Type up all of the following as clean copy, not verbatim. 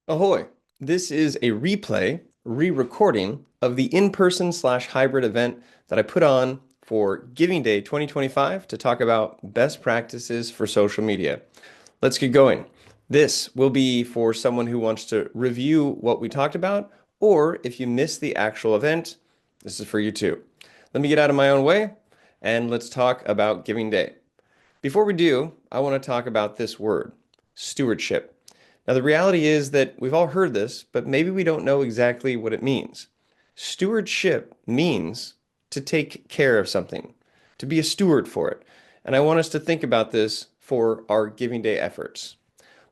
Ahoy! This is a replay, re-recording of the in-person slash hybrid event that I put on for Giving Day 2025 to talk about best practices for social media. Let's get going. This will be for someone who wants to review what we talked about, or if you missed the actual event, this is for you too. Let me get out of my own way and let's talk about Giving Day. Before we do, I want to talk about this word, stewardship. Now, the reality is that we've all heard this, but maybe we don't know exactly what it means. Stewardship means to take care of something, to be a steward for it. And I want us to think about this for our Giving Day efforts.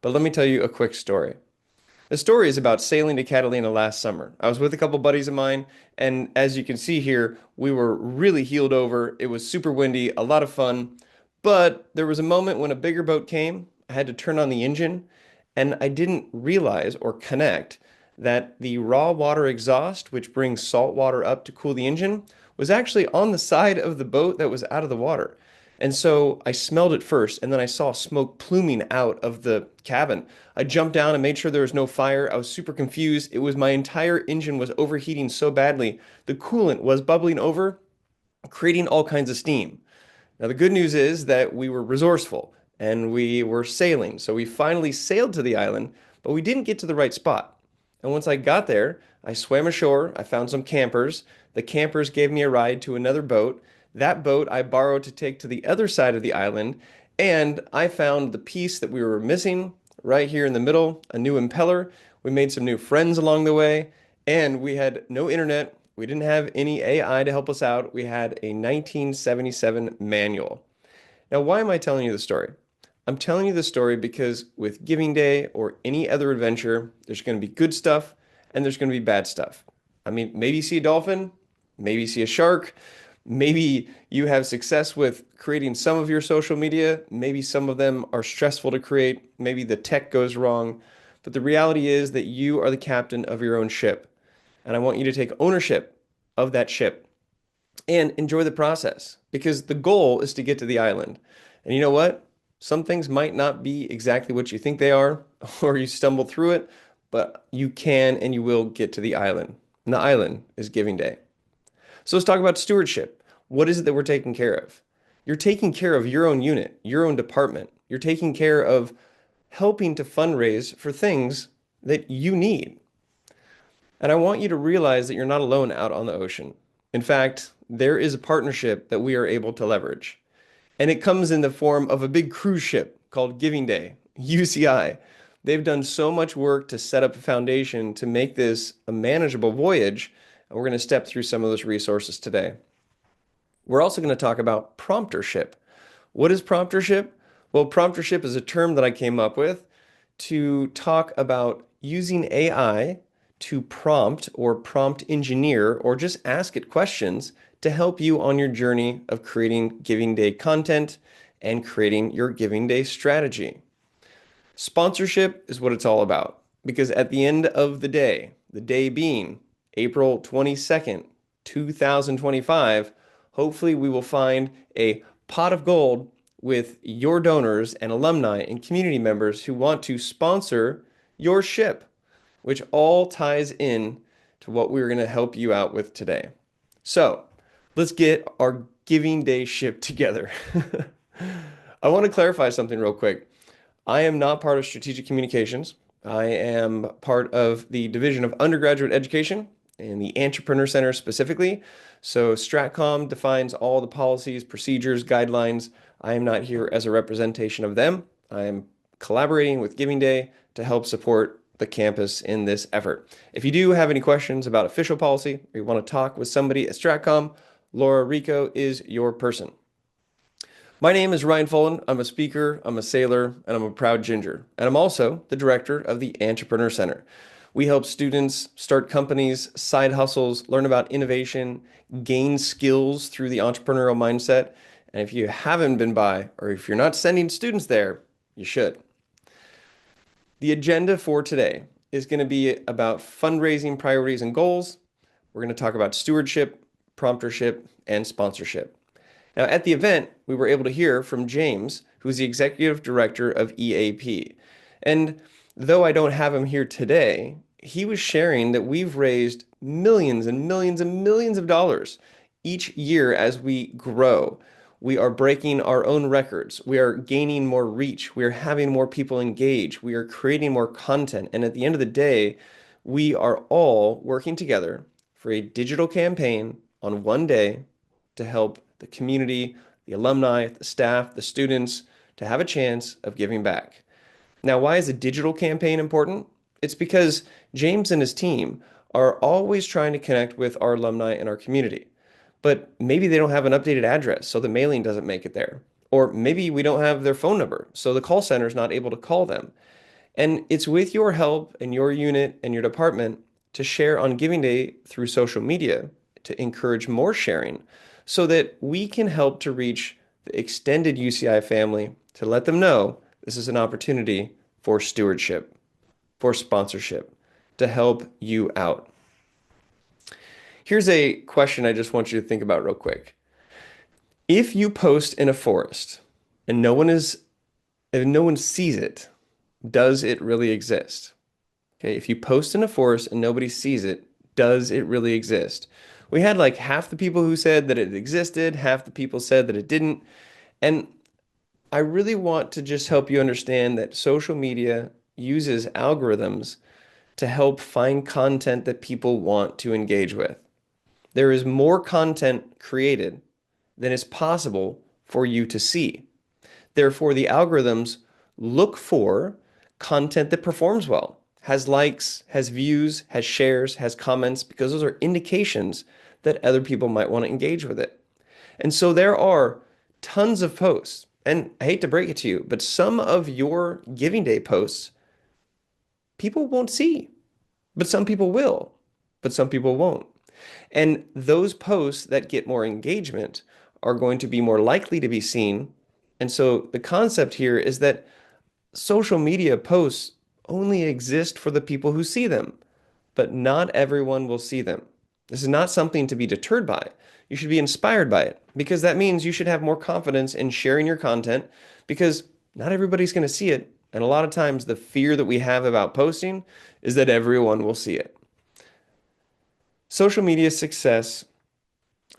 But let me tell you a quick story. The story is about sailing to Catalina last summer. I was with a couple buddies of mine, and as you can see here, we were really heeled over. It was super windy, a lot of fun, but there was a moment when a bigger boat came. I had to turn on the engine, and I didn't realize or connect that the raw water exhaust, which brings salt water up to cool the engine, was actually on the side of the boat that was out of the water. And so I smelled it first, and then I saw smoke pluming out of the cabin. I jumped down and made sure there was no fire. I was super confused. It was my entire engine was overheating so badly. The coolant was bubbling over, creating all kinds of steam. Now, the good news is that we were resourceful and we were sailing. So we finally sailed to the island, but we didn't get to the right spot. And once I got there, I swam ashore. I found some campers. The campers gave me a ride to another boat. That boat I borrowed to take to the other side of the island. And I found the piece that we were missing right here in the middle, a new impeller. We made some new friends along the way, and we had no internet. We didn't have any AI to help us out. We had a 1977 manual. Now, why am I telling you the story? I'm telling you the story because with Giving Day or any other adventure, there's going to be good stuff and there's going to be bad stuff. I mean, maybe you see a dolphin, maybe you see a shark, maybe you have success with creating some of your social media, maybe some of them are stressful to create, maybe the tech goes wrong. But the reality is that you are the captain of your own ship. And I want you to take ownership of that ship and enjoy the process because the goal is to get to the island. And you know what? Some things might not be exactly what you think they are, or you stumble through it, but you can and you will get to the island. And the island is Giving Day. So let's talk about stewardship. What is it that we're taking care of? You're taking care of your own unit, your own department. You're taking care of helping to fundraise for things that you need. And I want you to realize that you're not alone out on the ocean. In fact, there is a partnership that we are able to leverage. And it comes in the form of a big cruise ship called Giving Day, UCI. They've done so much work to set up a foundation to make this a manageable voyage. And we're going to step through some of those resources today. We're also going to talk about promptership. What is promptership? Well, promptership is a term that I came up with to talk about using AI to prompt or prompt engineer or just ask it questions to help you on your journey of creating Giving Day content and creating your Giving Day strategy. Sponsorship is what it's all about because at the end of the day being April 22nd, 2025, hopefully we will find a pot of gold with your donors and alumni and community members who want to sponsor your ship, which all ties in to what we're going to help you out with today. So let's get our Giving Day ship together. I want to clarify something real quick. I am not part of strategic communications. I am part of the Division of Undergraduate Education and the Entrepreneur Center specifically. So Stratcom defines all the policies, procedures, guidelines. I am not here as a representation of them. I am collaborating with Giving Day to help support the campus in this effort. If you do have any questions about official policy or you want to talk with somebody at Stratcom, Laura Rico is your person. My name is Ryan Fullen. I'm a speaker, I'm a sailor, and I'm a proud ginger. And I'm also the director of the Entrepreneur Center. We help students start companies, side hustles, learn about innovation, gain skills through the entrepreneurial mindset. And if you haven't been by, or if you're not sending students there, you should. The agenda for today is going to be about fundraising priorities and goals. We're going to talk about stewardship, promptership, and sponsorship. Now, at the event, we were able to hear from James, who's the executive director of EAP. And Though I don't have him here today, he was sharing that we've raised millions and millions and millions of dollars each year as we grow. We are breaking our own records. We are gaining more reach. We are having more people engage. We are creating more content. And at the end of the day, we are all working together for a digital campaign on one day to help the community, the alumni, the staff, the students to have a chance of giving back. Now, why is a digital campaign important? It's because James and his team are always trying to connect with our alumni and our community. But maybe they don't have an updated address, so the mailing doesn't make it there. Or maybe we don't have their phone number, so the call center is not able to call them. And it's with your help and your unit and your department to share on Giving Day through social media to encourage more sharing so that we can help to reach the extended UCI family to let them know this is an opportunity for stewardship, for sponsorship, to help you out. Here's a question I just want you to think about real quick. If you post in a forest and if no one sees it, does it really exist? Okay, if you post in a forest and nobody sees it, does it really exist? We had like half the people who said that it existed, half the people said that it didn't. And I really want to just help you understand that social media uses algorithms to help find content that people want to engage with. There is more content created than is possible for you to see. Therefore, the algorithms look for content that performs well, has likes, has views, has shares, has comments, because those are indications that other people might want to engage with it. And so there are tons of posts. And I hate to break it to you, but some of your Giving Day posts people won't see, but some people will, but some people won't. And those posts that get more engagement are going to be more likely to be seen. And so the concept here is that social media posts only exist for the people who see them, but not everyone will see them. This is not something to be deterred by. You should be inspired by it because that means you should have more confidence in sharing your content because not everybody's going to see it. And a lot of times the fear that we have about posting is that everyone will see it. Social media success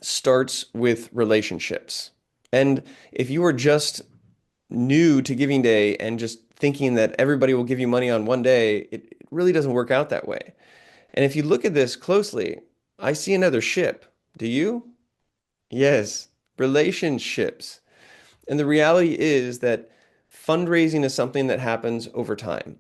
starts with relationships. And if you are just new to Giving Day and just thinking that everybody will give you money on one day, it really doesn't work out that way. And if you look at this closely, I see another ship. Do you? Yes, relationships. And the reality is that fundraising is something that happens over time.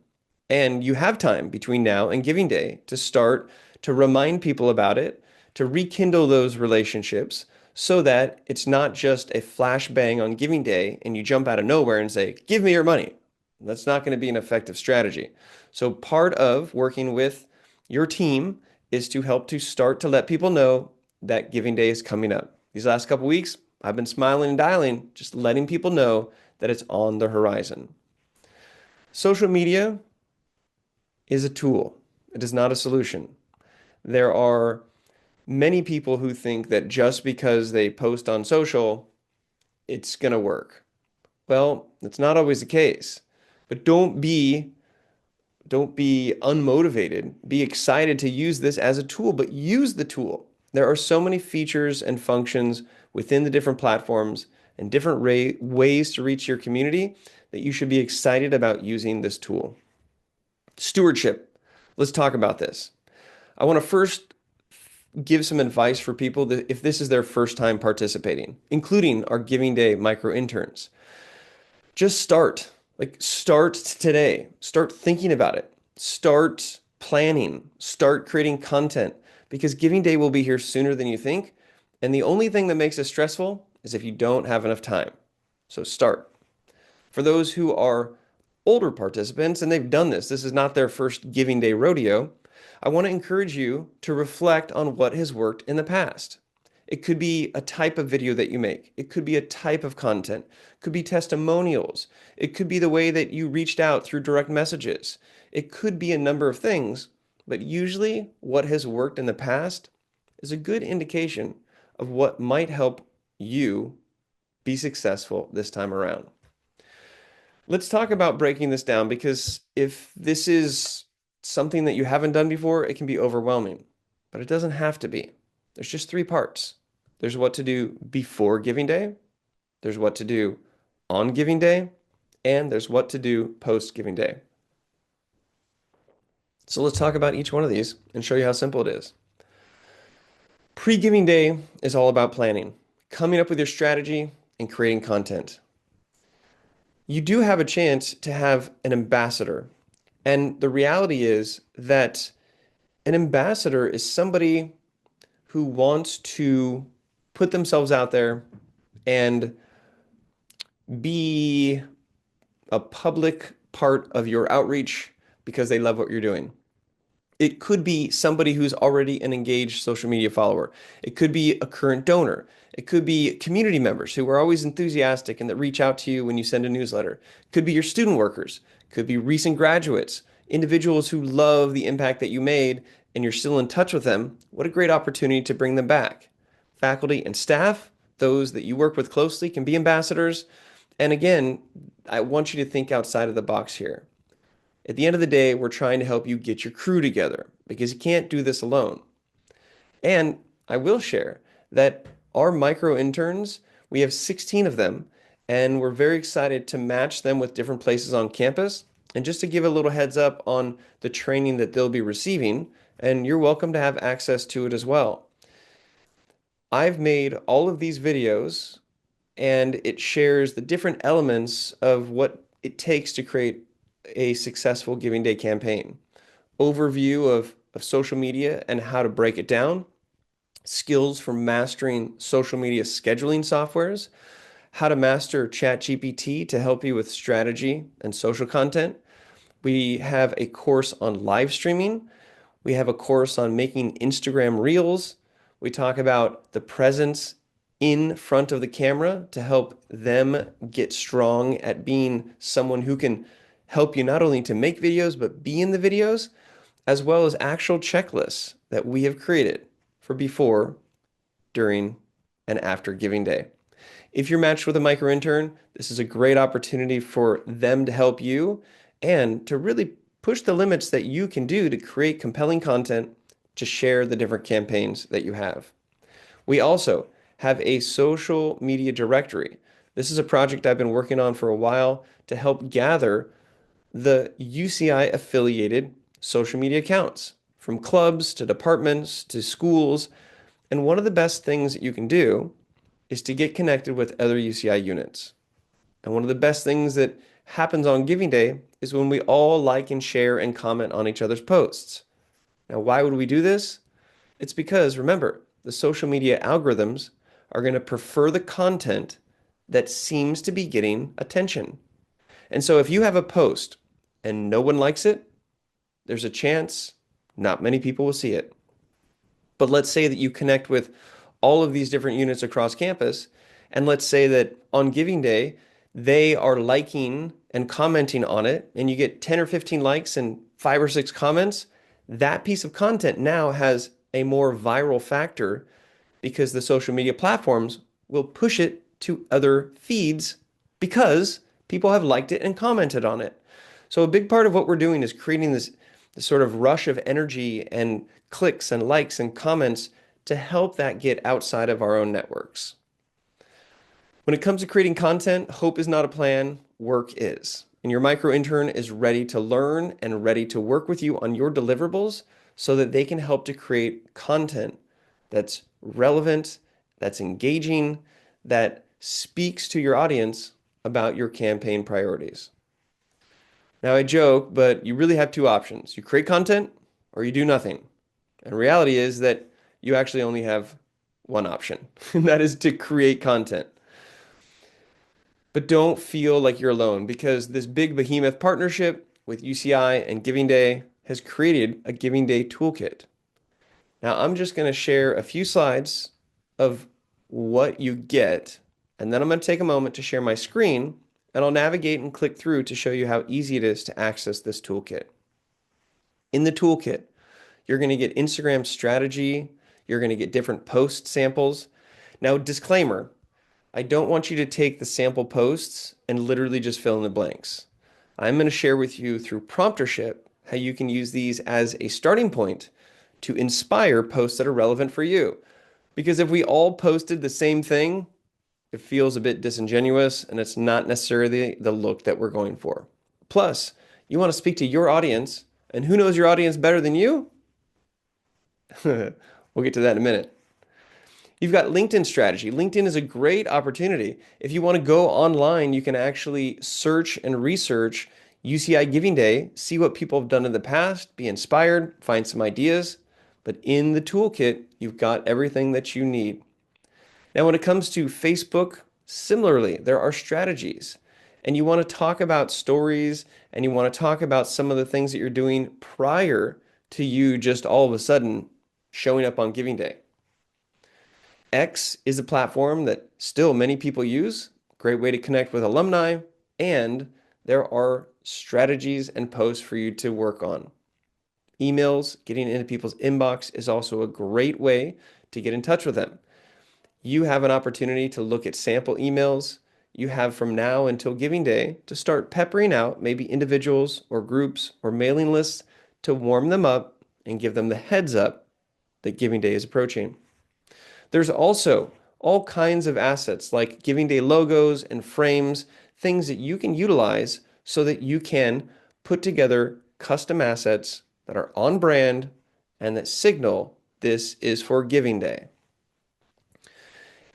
And you have time between now and Giving Day to start to remind people about it, to rekindle those relationships so that it's not just a flashbang on Giving Day and you jump out of nowhere and say, give me your money. That's not going to be an effective strategy. So part of working with your team is to help to start to let people know that Giving Day is coming up. These last couple weeks, I've been smiling and dialing, just letting people know that it's on the horizon. Social media is a tool. It is not a solution. There are many people who think that just because they post on social, it's going to work. Well, that's not always the case. But don't be unmotivated. Be excited to use this as a tool, but use the tool. There are so many features and functions within the different platforms and different ways to reach your community that you should be excited about using this tool. Stewardship. Let's talk about this. I want to first give some advice for people that if this is their first time participating, including our Giving Day micro-interns. Just start. Like start today. Start thinking about it. Start planning. Start creating content because Giving Day will be here sooner than you think. And the only thing that makes it stressful is if you don't have enough time. So start. For those who are older participants and they've done this is not their first Giving Day rodeo, I want to encourage you to reflect on what has worked in the past. It could be a type of video that you make. It could be a type of content. It could be testimonials. It could be the way that you reached out through direct messages. It could be a number of things, but usually what has worked in the past is a good indication of what might help you be successful this time around. Let's talk about breaking this down because if this is something that you haven't done before, it can be overwhelming, but it doesn't have to be. There's just three parts. There's what to do before giving day, there's what to do on giving day, and there's what to do post giving day. So let's talk about each one of these and show you how simple it is. Pre-giving day is all about planning, coming up with your strategy, and creating content. You do have a chance to have an ambassador. And the reality is that an ambassador is somebody who wants to put themselves out there and be a public part of your outreach because they love what you're doing. It could be somebody who's already an engaged social media follower. It could be a current donor. It could be community members who are always enthusiastic and that reach out to you when you send a newsletter. It could be your student workers. It could be recent graduates, individuals who love the impact that you made and you're still in touch with them. What a great opportunity to bring them back. Faculty and staff, those that you work with closely, can be ambassadors. And again, I want you to think outside of the box here. At the end of the day, we're trying to help you get your crew together because you can't do this alone. And I will share that our micro interns, we have 16 of them, and we're very excited to match them with different places on campus. And just to give a little heads up on the training that they'll be receiving, and you're welcome to have access to it as well. I've made all of these videos and it shares the different elements of what it takes to create a successful Giving Day campaign. Overview of social media and how to break it down, skills for mastering social media scheduling softwares, how to master ChatGPT to help you with strategy and social content. We have a course on live streaming. We have a course on making Instagram Reels. We talk about the presence in front of the camera to help them get strong at being someone who can help you not only to make videos, but be in the videos, as well as actual checklists that we have created for before, during, and after Giving Day. If you're matched with a micro intern, this is a great opportunity for them to help you and to really push the limits that you can do to create compelling content to share the different campaigns that you have. We also have a social media directory. This is a project I've been working on for a while to help gather the UCI affiliated social media accounts from clubs to departments to schools. And one of the best things that you can do is to get connected with other UCI units. And one of the best things that happens on Giving Day is when we all like and share and comment on each other's posts. Now, why would we do this? It's because, remember, the social media algorithms are going to prefer the content that seems to be getting attention. And so if you have a post and no one likes it, there's a chance not many people will see it. But let's say that you connect with all of these different units across campus, and let's say that on Giving Day, they are liking and commenting on it, and you get 10 or 15 likes and 5 or 6 comments. That piece of content now has a more viral factor because the social media platforms will push it to other feeds because people have liked it and commented on it. So a big part of what we're doing is creating this sort of rush of energy and clicks and likes and comments to help that get outside of our own networks. When it comes to creating content, hope is not a plan, work is. And your micro intern is ready to learn and ready to work with you on your deliverables so that they can help to create content that's relevant, that's engaging, that speaks to your audience about your campaign priorities. Now, I joke, but you really have two options. You create content or you do nothing. And reality is that you actually only have one option, and that is to create content. But don't feel like you're alone because this big behemoth partnership with UCI and Giving Day has created a Giving Day toolkit. Now, I'm just going to share a few slides of what you get, and then I'm going to take a moment to share my screen, and I'll navigate and click through to show you how easy it is to access this toolkit. In the toolkit, you're going to get Instagram strategy, you're going to get different post samples. Now, disclaimer, I don't want you to take the sample posts and literally just fill in the blanks. I'm going to share with you through promptership how you can use these as a starting point to inspire posts that are relevant for you. Because if we all posted the same thing, it feels a bit disingenuous and it's not necessarily the look that we're going for. Plus, you want to speak to your audience, and who knows your audience better than you? We'll get to that in a minute. You've got LinkedIn strategy. LinkedIn is a great opportunity. If you want to go online, you can actually search and research UCI Giving Day, see what people have done in the past, be inspired, find some ideas. But in the toolkit, you've got everything that you need. Now, when it comes to Facebook, similarly, there are strategies. And you want to talk about stories and you want to talk about some of the things that you're doing prior to you just all of a sudden showing up on Giving Day. X is a platform that still many people use, great way to connect with alumni, and there are strategies and posts for you to work on. Emails, getting into people's inbox is also a great way to get in touch with them. You have an opportunity to look at sample emails. You have from now until Giving Day to start peppering out maybe individuals or groups or mailing lists to warm them up and give them the heads up that Giving Day is approaching. There's also all kinds of assets like Giving Day logos and frames, things that you can utilize so that you can put together custom assets that are on brand and that signal this is for Giving Day.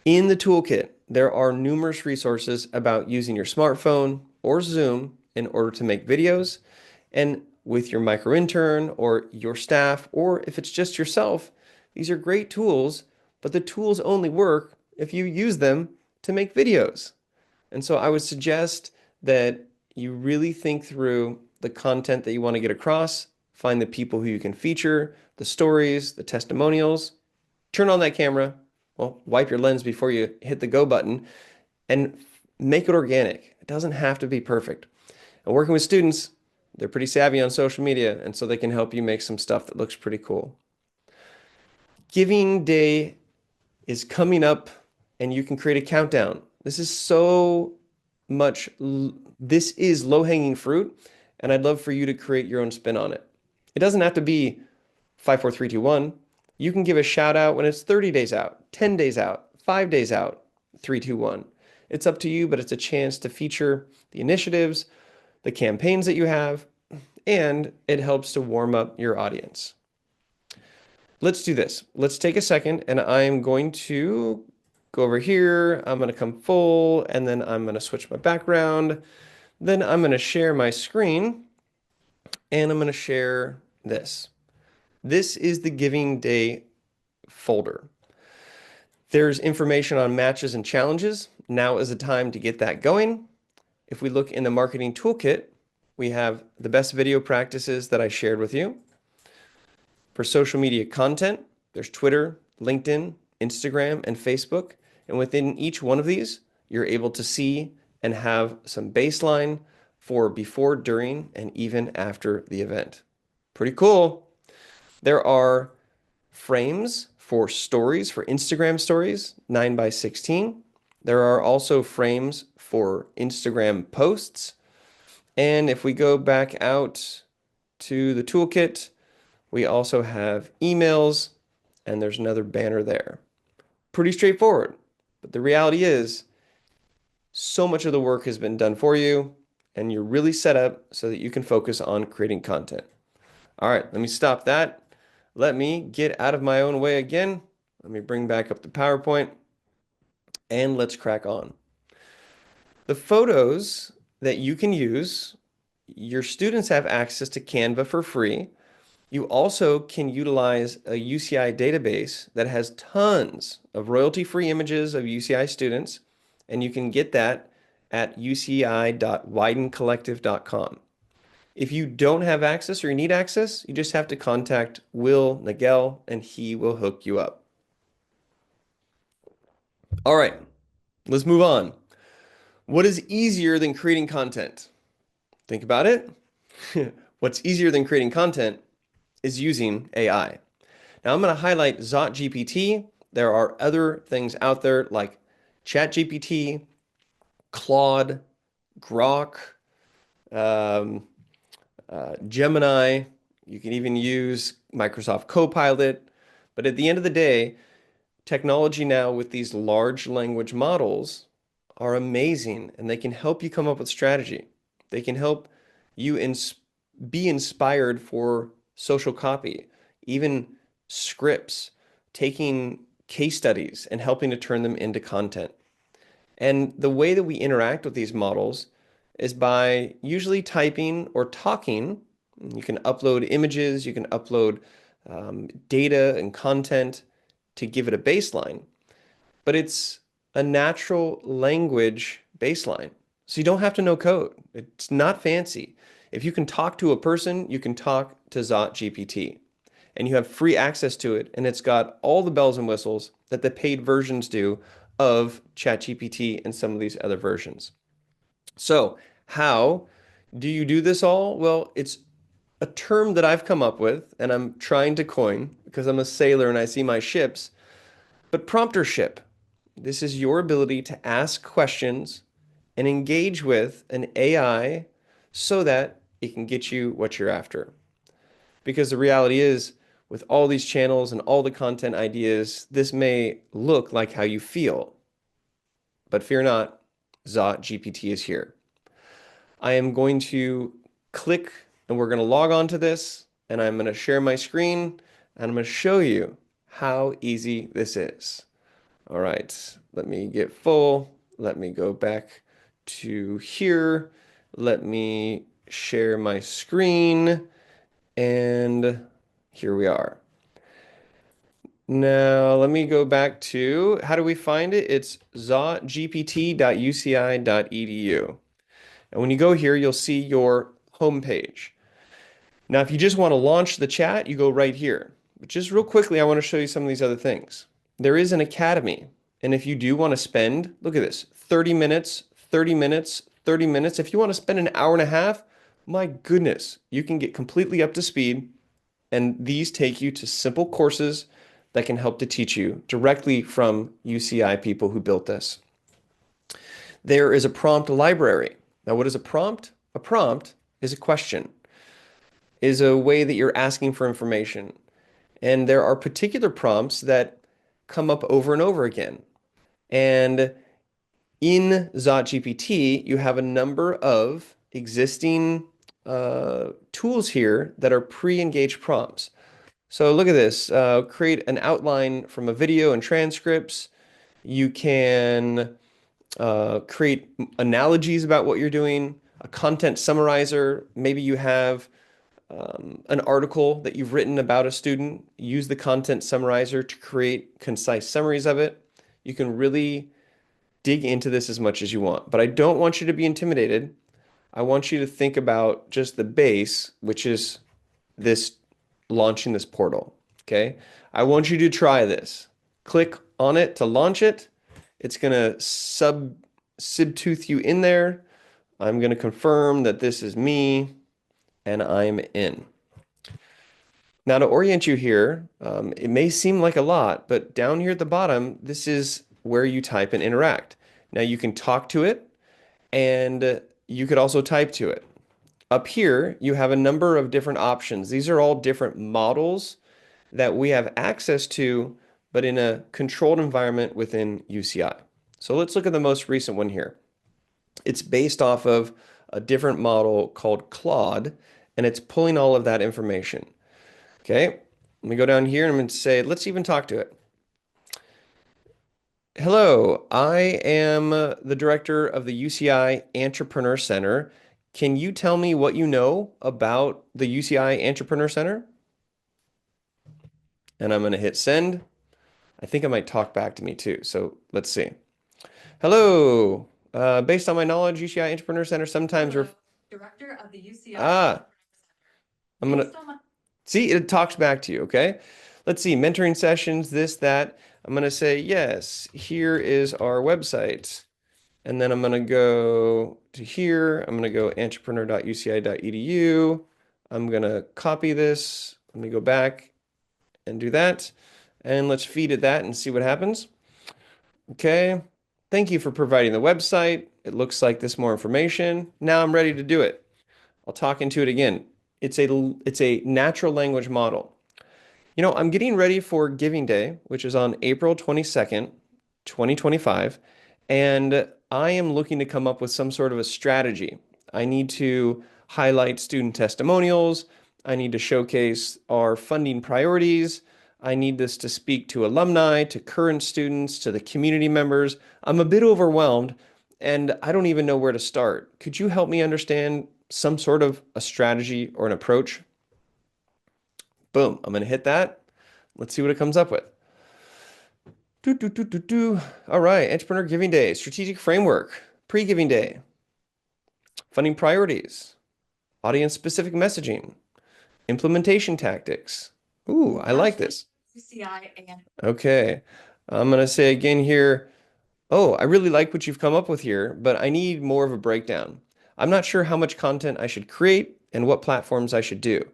In the toolkit, there are numerous resources about using your smartphone or Zoom in order to make videos. And with your micro-intern or your staff, or if it's just yourself, these are great tools, but the tools only work if you use them to make videos. And so I would suggest that you really think through the content that you want to get across, find the people who you can feature, the stories, the testimonials, turn on that camera, well, wipe your lens before you hit the go button and make it organic. It doesn't have to be perfect. And working with students, they're pretty savvy on social media, and so they can help you make some stuff that looks pretty cool. Giving Day is coming up, and you can create a countdown. This is so much, this is low-hanging fruit, and I'd love for you to create your own spin on it. It doesn't have to be 5, 4, 3, 2, 1. You can give a shout out when it's 30 days out, 10 days out, 5 days out, 3, 2, 1. It's up to you, but it's a chance to feature the initiatives, the campaigns that you have, and it helps to warm up your audience. Let's do this. Let's take a second, and I'm going to go over here. I'm going to come full, and then I'm going to switch my background. Then I'm going to share my screen, and I'm going to share this. This is the Giving Day folder. There's information on matches and challenges. Now is the time to get that going. If we look in the marketing toolkit, we have the best video practices that I shared with you. For social media content, there's Twitter, LinkedIn, Instagram, and Facebook. And within each one of these, you're able to see and have some baseline for before, during, and even after the event. Pretty cool. There are frames for stories, for Instagram stories, 9 by 16. There are also frames for Instagram posts. And if we go back out to the toolkit, we also have emails, and there's another banner there. Pretty straightforward, but the reality is so much of the work has been done for you, and you're really set up so that you can focus on creating content. All right, let me stop that. Let me get out of my own way again. Let me bring back up the PowerPoint, and let's crack on. The photos that you can use, your students have access to Canva for free. You also can utilize a UCI database that has tons of royalty-free images of UCI students, and you can get that at uci.widencollective.com. If you don't have access or you need access, you just have to contact Will Nagel and he will hook you up. All right, let's move on. What is easier than creating content? Think about it. What's easier than creating content is using AI. Now I'm going to highlight GPT. There are other things out there like ChatGPT, Claude, Grok, um, Gemini. You can even use Microsoft Copilot. But at the end of the day, technology now with these large language models are amazing and they can help you come up with strategy. They can help you be inspired for social copy, even scripts, taking case studies and helping to turn them into content. And the way that we interact with these models is by usually typing or talking. You can upload images, you can upload data and content to give it a baseline, but it's a natural language baseline. So you don't have to know code. It's not fancy. If you can talk to a person, you can talk to Zot GPT and you have free access to it. And it's got all the bells and whistles that the paid versions do of ChatGPT and some of these other versions. So how do you do this all? Well, it's a term that I've come up with and I'm trying to coin because I'm a sailor and I see my ships, but promptership. This is your ability to ask questions and engage with an AI so that it can get you what you're after. Because the reality is, with all these channels and all the content ideas, this may look like how you feel. But fear not, Zot GPT is here. I am going to click and we're going to log on to this and I'm going to share my screen and I'm going to show you how easy this is. All right, let me get full. Let me go back to here. Let me share my screen. And here we are. Now, let me go back to how do we find it? It's zotgpt.uci.edu. And when you go here, you'll see your homepage. Now, if you just want to launch the chat, you go right here. But just real quickly, I want to show you some of these other things. There is an academy. And if you do want to spend, look at this, 30 minutes, 30 minutes, 30 minutes. If you want to spend an hour and a half, my goodness, you can get completely up to speed. And these take you to simple courses that can help to teach you directly from UCI people who built this. There is a prompt library. Now, what is a prompt? A prompt is a question, is a way that you're asking for information. And there are particular prompts that come up over and over again. And in ZotGPT, you have a number of existing tools here that are pre-engaged prompts. So look at this. Create an outline from a video and transcripts. You can create analogies about what you're doing, a content summarizer. Maybe you have an article that you've written about a student. Use the content summarizer to create concise summaries of it. You can really dig into this as much as you want, but I don't want you to be intimidated. I want you to think about just the base, which is this launching this portal. Okay. I want you to try this. Click on it to launch it. It's going to subtooth you in there. I'm going to confirm that this is me and I'm in. Now to orient you here, it may seem like a lot, but down here at the bottom, this is where you type and interact. Now you can talk to it and you could also type to it. Up here, you have a number of different options. These are all different models that we have access to, but in a controlled environment within UCI. So let's look at the most recent one here. It's based off of a different model called Claude, and it's pulling all of that information. Okay, let me go down here and I'm going to say, let's even talk to it. Hello, I am the director of the UCI Entrepreneur Center. Can you tell me what you know about the UCI Entrepreneur Center? And I'm going to hit send. I think it might talk back to me too. So let's see. Hello. Based on my knowledge, UCI Entrepreneur Center sometimes Director of the UCI. I'm going to see it talks back to you. Okay. Let's see. Mentoring sessions, this, that. I'm going to say, yes, here is our website. And then I'm going to go to here. I'm going to go entrepreneur.uci.edu. I'm going to copy this. Let me go back and do that. And let's feed it that and see what happens. Okay. Thank you for providing the website. It looks like this more information. Now I'm ready to do it. I'll talk into it again. It's a natural language model. I'm getting ready for Giving Day, which is on April 22nd, 2025, and I am looking to come up with some sort of a strategy. I need to highlight student testimonials. I need to showcase our funding priorities. I need this to speak to alumni, to current students, to the community members. I'm a bit overwhelmed, and I don't even know where to start. Could you help me understand some sort of a strategy or an approach? Boom, I'm going to hit that. Let's see what it comes up with. Do, do, do, do, do. All right, Entrepreneur Giving Day, strategic framework, pre-giving day, funding priorities, audience-specific messaging, implementation tactics. Ooh, I like Hashtag this. UCI and Okay, I'm gonna say again here, oh, I really like what you've come up with here, but I need more of a breakdown. I'm not sure how much content I should create and what platforms I should do.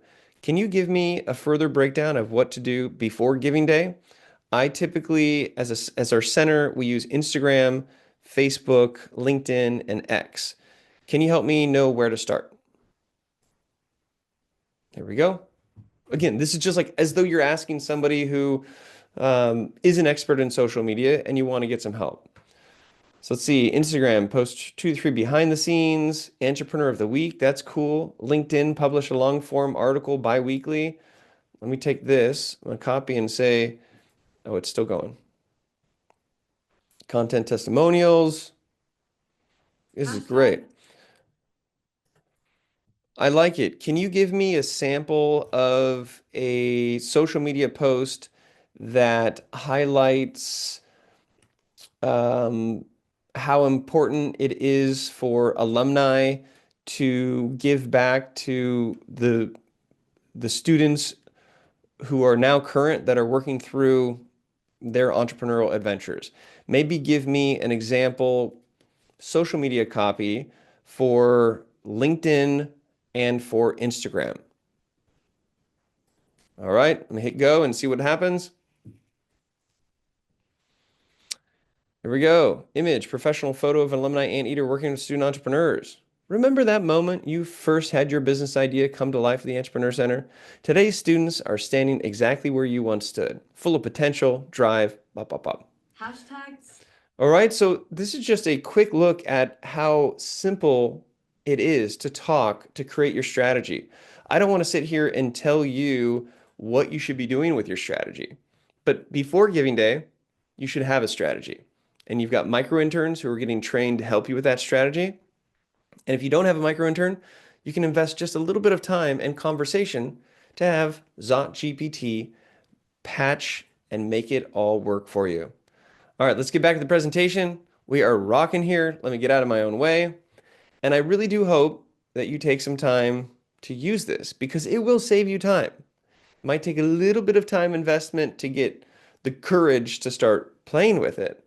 Can you give me a further breakdown of what to do before Giving Day? I typically, as our center, we use Instagram, Facebook, LinkedIn, and X. Can you help me know where to start? There we go. Again, this is just like as though you're asking somebody who is an expert in social media and you want to get some help. So let's see, Instagram, post 2 to 3 behind the scenes, entrepreneur of the week. That's cool. LinkedIn, publish a long form article bi-weekly. Let me take this, I'm gonna copy and say, oh, it's still going. Content testimonials. This is hashtag great. I like it. Can you give me a sample of a social media post that highlights um, how important it is for alumni to give back to the students who are now current that are working through their entrepreneurial adventures? Maybe give me an example social media copy for LinkedIn and for Instagram. All right, I'm gonna hit go and see what happens. Here we go. Image, professional photo of an alumni anteater working with student entrepreneurs. Remember that moment you first had your business idea come to life at the Entrepreneur Center? Today's students are standing exactly where you once stood, full of potential, drive, bop, bop, bop. hashtags All right, so this is just a quick look at how simple it is to talk to create your strategy. I don't want to sit here and tell you what you should be doing with your strategy, but before Giving Day, you should have a strategy. And you've got micro interns who are getting trained to help you with that strategy. And if you don't have a micro intern, you can invest just a little bit of time and conversation to have Zot GPT patch and make it all work for you. All right, let's get back to the presentation. We are rocking here. Let me get out of my own way. And I really do hope that you take some time to use this because it will save you time. It might take a little bit of time investment to get the courage to start playing with it.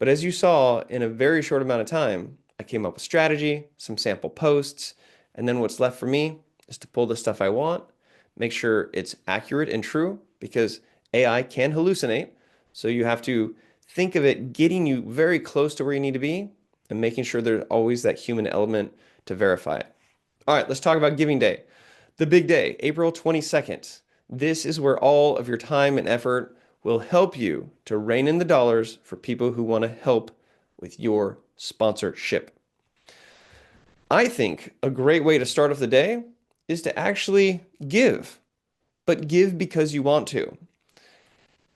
But as you saw, in a very short amount of time, I came up with strategy, some sample posts, and then what's left for me is to pull the stuff I want, make sure it's accurate and true because AI can hallucinate. So you have to think of it getting you very close to where you need to be and making sure there's always that human element to verify it. All right, let's talk about Giving Day. The big day, April 22nd. This is where all of your time and effort will help you to rein in the dollars for people who want to help with your sponsorship. I think a great way to start off the day is to actually give, but give because you want to.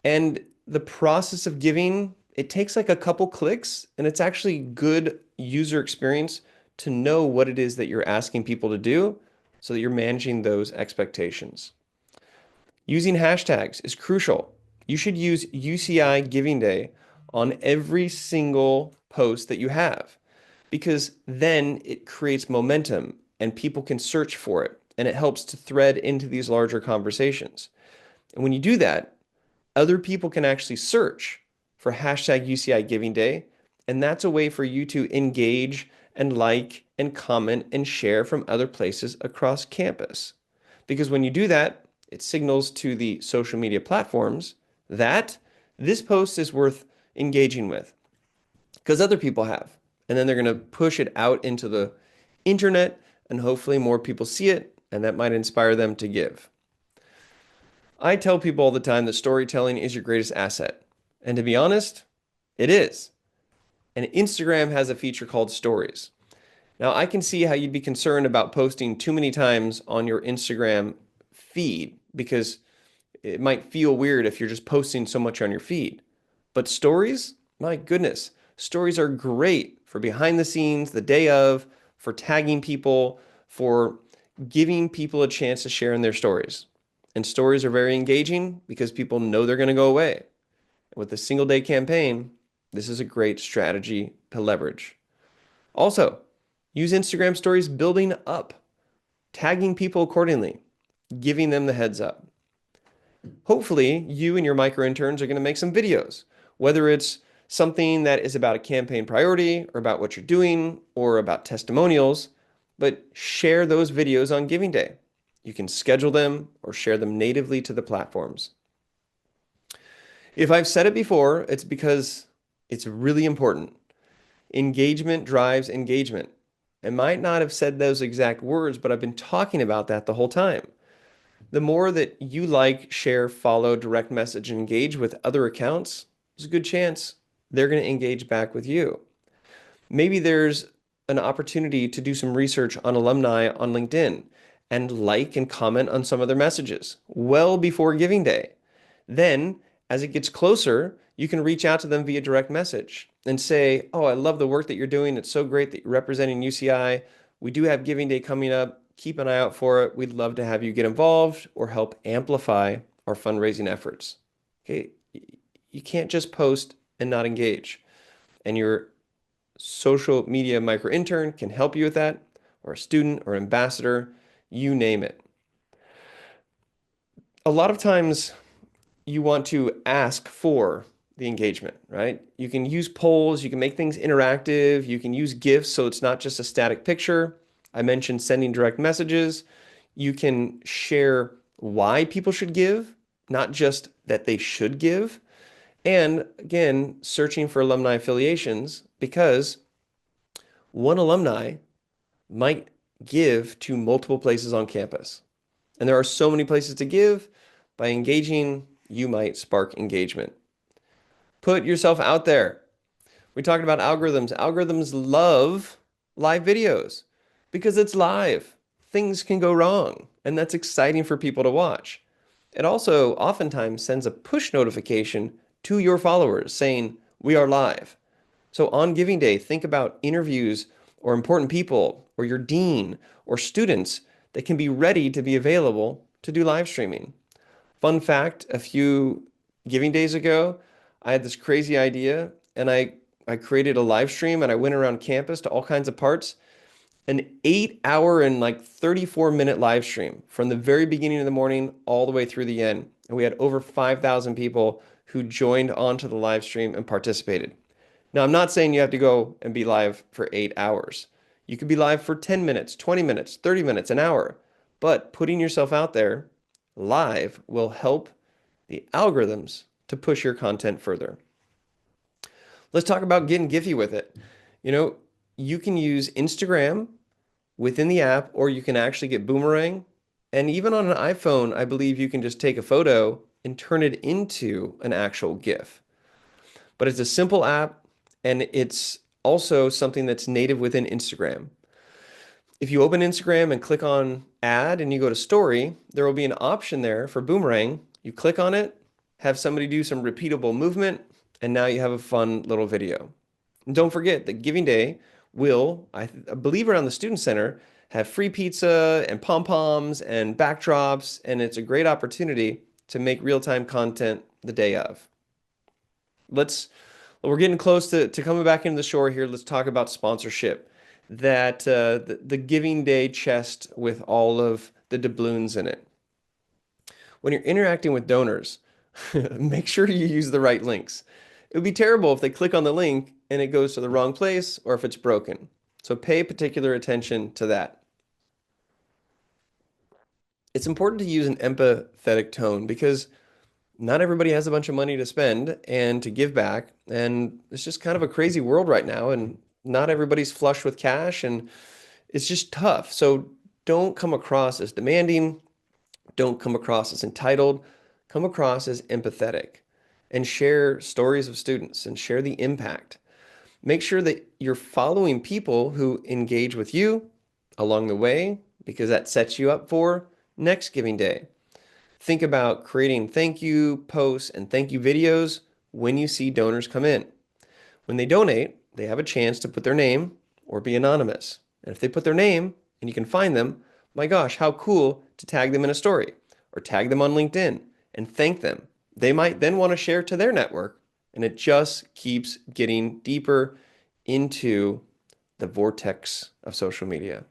And the process of giving, it takes like a couple clicks, and it's actually good user experience to know what it is that you're asking people to do so that you're managing those expectations. Using hashtags is crucial. You should use UCI Giving Day on every single post that you have because then it creates momentum and people can search for it and it helps to thread into these larger conversations. And when you do that, other people can actually search for hashtag UCI Giving Day. And that's a way for you to engage and like and comment and share from other places across campus. Because when you do that, it signals to the social media platforms that this post is worth engaging with. because other people have. And then they're going to push it out into the internet, and hopefully more people see it, and that might inspire them to give. I tell people all the time that storytelling is your greatest asset. And to be honest, it is. And Instagram has a feature called stories. Now, I can see how you'd be concerned about posting too many times on your Instagram feed because it might feel weird if you're just posting so much on your feed. But stories, my goodness, stories are great for behind the scenes, the day of, for tagging people, for giving people a chance to share in their stories. And stories are very engaging because people know they're going to go away. With a single day campaign, this is a great strategy to leverage. Also, use Instagram stories building up, tagging people accordingly, giving them the heads up. Hopefully, you and your micro interns are going to make some videos, whether it's something that is about a campaign priority or about what you're doing or about testimonials, but share those videos on Giving Day. You can schedule them or share them natively to the platforms. If I've said it before, it's because it's really important. Engagement drives engagement. I might not have said those exact words, but I've been talking about that the whole time. The more that you like, share, follow, direct message, and engage with other accounts, there's a good chance they're going to engage back with you. Maybe there's an opportunity to do some research on alumni on LinkedIn and like and comment on some of their messages well before Giving Day. Then, as it gets closer, you can reach out to them via direct message and say, "Oh, I love the work that you're doing. It's so great that you're representing UCI. We do have Giving Day coming up. Keep an eye out for it. We'd love to have you get involved or help amplify our fundraising efforts." Okay, you can't just post and not engage. And your social media micro intern can help you with that, or a student or ambassador, you name it. A lot of times you want to ask for the engagement, right? You can use polls, you can make things interactive, you can use GIFs so it's not just a static picture. I mentioned sending direct messages. You can share why people should give, not just that they should give. And again, searching for alumni affiliations because one alumni might give to multiple places on campus. And there are so many places to give. By engaging, you might spark engagement. Put yourself out there. We talked about algorithms. Algorithms love live videos because it's live. Things can go wrong, and that's exciting for people to watch. It also oftentimes sends a push notification to your followers saying, "We are live." So on Giving Day, think about interviews or important people or your dean or students that can be ready to be available to do live streaming. Fun fact, a few Giving Days ago, I had this crazy idea and I created a live stream and I went around campus to all kinds of parts. An 8 hour and like 34-minute live stream from the very beginning of the morning all the way through the end. And we had over 5,000 people who joined onto the live stream and participated. Now, I'm not saying you have to go and be live for 8 hours. You could be live for 10 minutes, 20 minutes, 30 minutes, an hour. But putting yourself out there live will help the algorithms to push your content further. Let's talk about getting Giphy with it. You know, you can use Instagram within the app, or you can actually get Boomerang. And even on an iPhone, I believe you can just take a photo and turn it into an actual GIF. But it's a simple app, and it's also something that's native within Instagram. If you open Instagram and click on add and you go to story, there will be an option there for Boomerang. You click on it, have somebody do some repeatable movement, and now you have a fun little video. And don't forget that Giving Day will, I believe around the Student Center, have free pizza and pom-poms and backdrops, and it's a great opportunity to make real-time content the day of. We're getting close to coming back into the shore here. Let's talk about sponsorship. The Giving Day chest with all of the doubloons in it. When you're interacting with donors, make sure you use the right links. It would be terrible if they click on the link and it goes to the wrong place or if it's broken. So pay particular attention to that. It's important to use an empathetic tone because Not everybody has a bunch of money to spend and to give back. And it's just kind of a crazy world right now. And not everybody's flush with cash. And it's just tough. So don't come across as demanding. Don't come across as entitled. Come across as empathetic and share stories of students and share the impact. Make sure that you're following people who engage with you along the way because that sets you up for next giving day. Think about creating thank you posts and thank you videos when you see donors come in. When they donate, they have a chance to put their name or be anonymous. And if they put their name and you can find them, my gosh, how cool to tag them in a story or tag them on LinkedIn and thank them. They might then want to share to their network, and it just keeps getting deeper into the vortex of social media.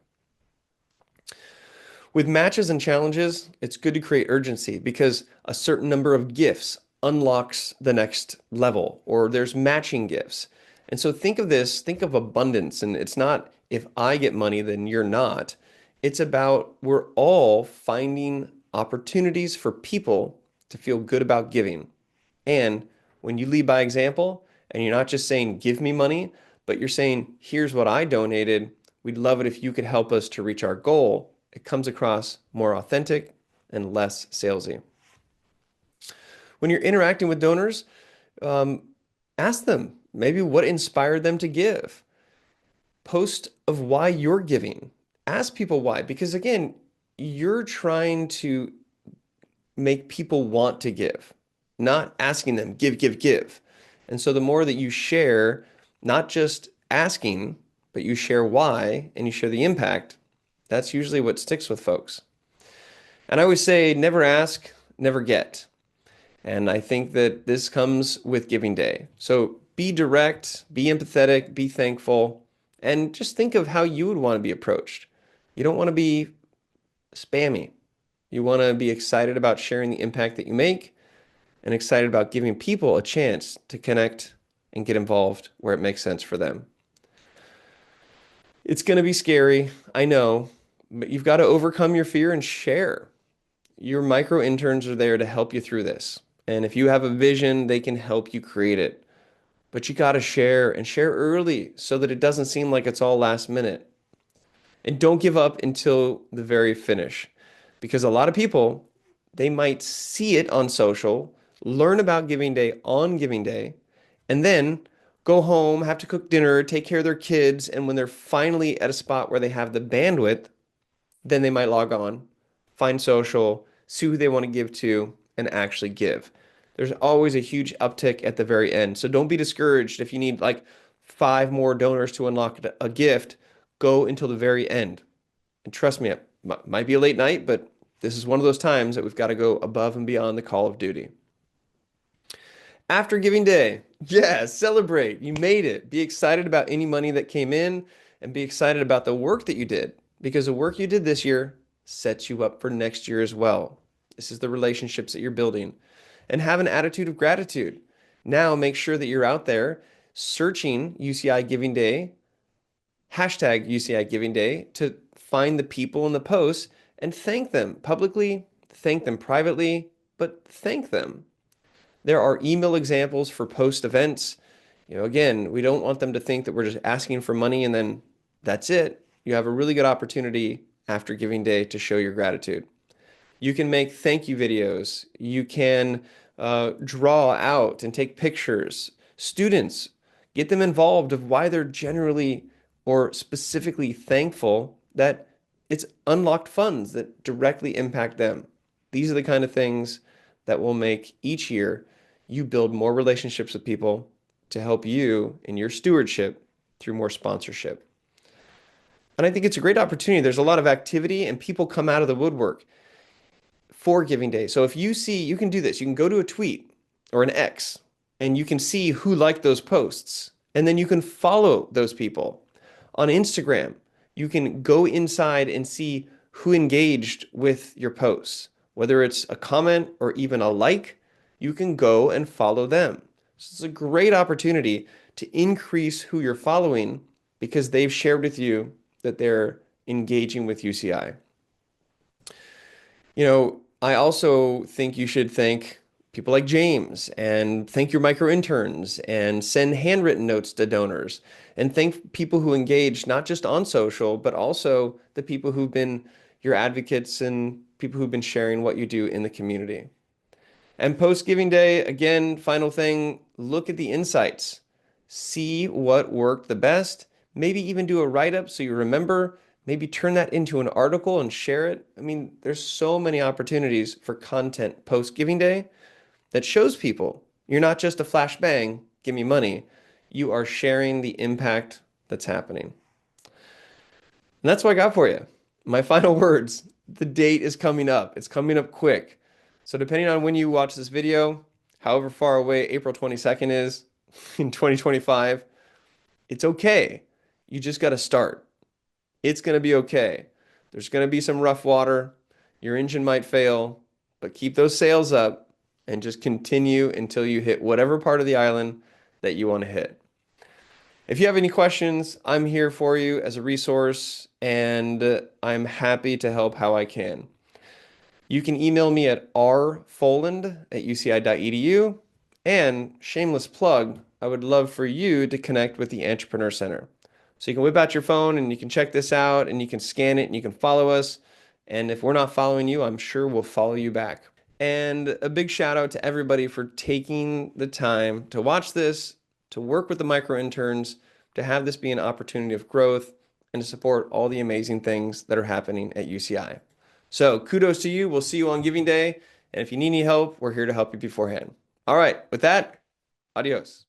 With matches and challenges, it's good to create urgency because a certain number of gifts unlocks the next level, or there's matching gifts. And so think of this, think of abundance. And it's not if I get money, then you're not. It's about we're all finding opportunities for people to feel good about giving. And when you lead by example and you're not just saying, give me money, but you're saying, here's what I donated. We'd love it if you could help us to reach our goal. It comes across more authentic and less salesy. When you're interacting with donors, um, ask them maybe what inspired them to give. Post of why you're giving. Ask people why, because again, you're trying to make people want to give, not asking them, give, give, give. And so the more that you share, not just asking, but you share why and you share the impact, that's usually what sticks with folks. And I always say, never ask, never get. And I think that this comes with Giving Day. So be direct, be empathetic, be thankful, and just think of how you would want to be approached. You don't want to be spammy. You want to be excited about sharing the impact that you make and excited about giving people a chance to connect and get involved where it makes sense for them. It's going to be scary, I know, but you've got to overcome your fear and share. Your micro interns are there to help you through this. And if you have a vision, they can help you create it. But you got to share and share early so that it doesn't seem like it's all last minute. And don't give up until the very finish. Because a lot of people, they might see it on social, learn about Giving Day on Giving Day, and then go home, have to cook dinner, take care of their kids, and when they're finally at a spot where they have the bandwidth, then they might log on, find social, see who they want to give to, and actually give. There's always a huge uptick at the very end. So don't be discouraged if you need like five more donors to unlock a gift. Go until the very end. And trust me, it might be a late night, but this is one of those times that we've got to go above and beyond the call of duty. After Giving Day, yeah, celebrate. You made it. Be excited about any money that came in and be excited about the work that you did because the work you did this year sets you up for next year as well. This is the relationships that you're building. And have an attitude of gratitude. Now make sure that you're out there searching UCI Giving Day, hashtag UCI Giving Day to find the people in the posts and thank them publicly, thank them privately, but thank them. There are email examples for post events. Again, we don't want them to think that we're just asking for money and then that's it. You have a really good opportunity after Giving Day to show your gratitude. You can make thank you videos. You can draw out and take pictures. Students, get them involved of why they're generally or specifically thankful that it's unlocked funds that directly impact them. These are the kind of things that will make each year you build more relationships with people to help you in your stewardship through more sponsorship. And I think it's a great opportunity. There's a lot of activity and people come out of the woodwork for Giving Day. So if you see, you can do this. You can go to a tweet or an X and you can see who liked those posts. And then you can follow those people. On Instagram, you can go inside and see who engaged with your posts. Whether it's a comment or even a like, you can go and follow them. So it's a great opportunity to increase who you're following because they've shared with you that they're engaging with UCI. I also think you should thank people like James and thank your micro interns and send handwritten notes to donors and thank people who engage not just on social, but also the people who've been your advocates and people who've been sharing what you do in the community. And post Giving Day, again, final thing, look at the insights. See what worked the best. Maybe even do a write-up so you remember. Maybe turn that into an article and share it. I mean, there's so many opportunities for content post Giving Day that shows people you're not just a flash bang, give me money. You are sharing the impact that's happening. And that's what I got for you. My final words, the date is coming up. It's coming up quick. So depending on when you watch this video, however far away April 22nd is in 2025, it's okay. You just got to start. It's going to be okay. There's going to be some rough water. Your engine might fail, but keep those sails up and just continue until you hit whatever part of the island that you want to hit. If you have any questions, I'm here for you as a resource, and I'm happy to help how I can. You can email me at rfoland@uci.edu. And shameless plug, I would love for you to connect with the Entrepreneur Center. So you can whip out your phone and you can check this out and you can scan it and you can follow us. And if we're not following you, I'm sure we'll follow you back. And a big shout out to everybody for taking the time to watch this, to work with the micro interns, to have this be an opportunity of growth, and to support all the amazing things that are happening at UCI. So kudos to you. We'll see you on Giving Day. And if you need any help, we're here to help you beforehand. All right, with that, adios.